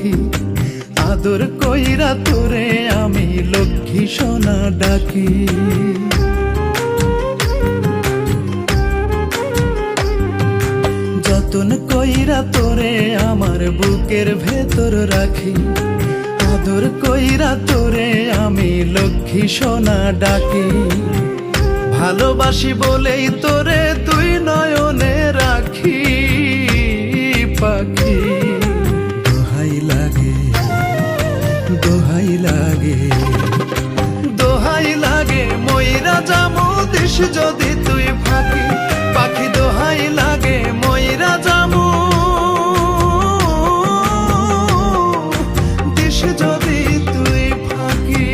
পাখি, আদর কইরা তোরে আমি লক্ষ্মী সোনা ডাকি। যতন কইরা তোরে আমার বুকের ভেতর রাখি, আদর কইরা তোরে আমি লক্ষ্মী সোনা ডাকি। ভালোবাসি বলেই তোরে তুই নয়নে রাখি পাখি। দোহাই লাগে, দোহাই লাগে, দোহাই লাগে ময়রা জামু দিস যদি তুই ফাঁকি। পাখি দোহাই লাগে ময়রা জামু দিস যদি তুই ফাঁকি।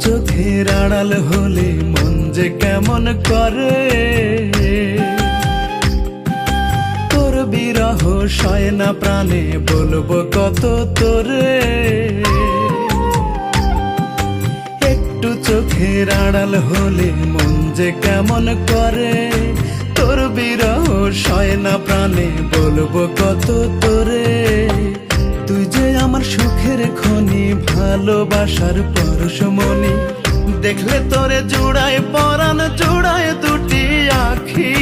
চোখের আড়াল হলে মন যে কেমন করে, তোর বিরহ সয় না প্রাণে বলবো কত তোরে। একটু চোখের আড়াল হলে মন যে কেমন করে, তোর বিরহ সয় না প্রাণে বলবো কত তোরে। তুই যে আমার সুখের খনি, ভালোবাসার পরশমণি, দেখলে তোরে জুড়ায় পরাণ জুড়ায় দুটি আখি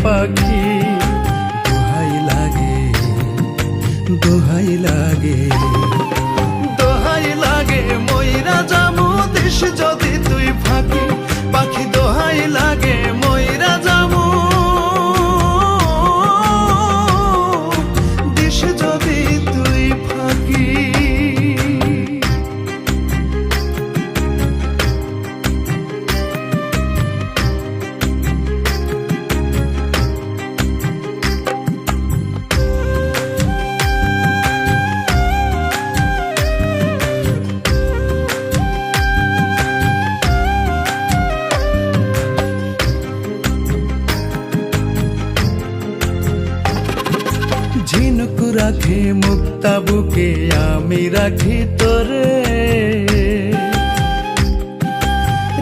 পাখি। দোহাই লাগে, দোহাই লাগে, দোহাই লাগে ময়রা জামু দিস যদি তুই ফাঁকি। পাখি দোহাই লাগে ময়রা জামু দিস যদি তুই ফাঁকি। ঝিনুক রাখে মুক্তা বুকে আমি রাখি তোরে,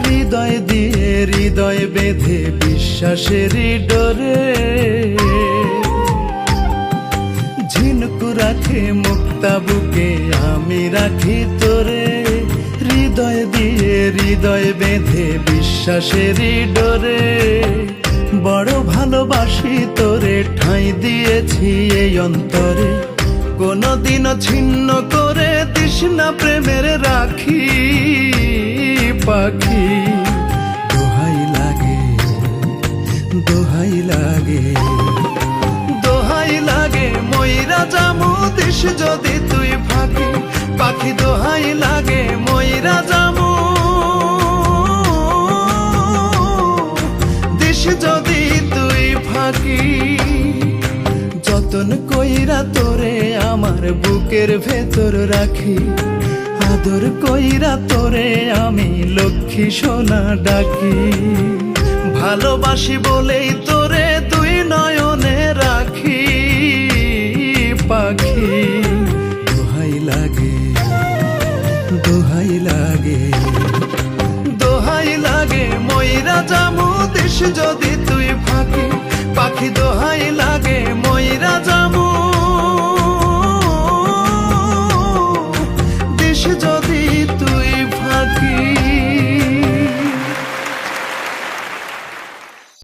হৃদয় দিয়ে হৃদয় বেঁধে বিশ্বাসেরই ডোরে। ঝিনুক রাখে মুক্তা বুকে আমি রাখি তোরে, হৃদয় দিয়ে হৃদয় বেঁধে বিশ্বাসেরই ডোরে। বড় ভালোবাসি তোরে ঠাঁই দিয়েছি এই অন্তরে, কোনদিনও ছিন্ন করে দিস না প্রেমের রাখি পাখি। দোহাই লাগে, দোহাই লাগে, দোহাই লাগে ময়রা জামু দিস যদি তুই ফাঁকি। পাখি দোহাই লাগে ময়রা জামু দিস যদি তুই ফাঁকি। যতন কইরা তোরে আমার বুকের ভেতর রাখি, আদর কইরা তোরে আমি লক্ষ্মী সোনা ডাকি। ভালোবাসি বলেই তোরে তুই নয়নে রাখি পাখি। দোহাই লাগে, দোহাই লাগে, দোহাই লাগে ময়রা জামু দিস যদি তুই ফাঁকি। পাখি দোহাই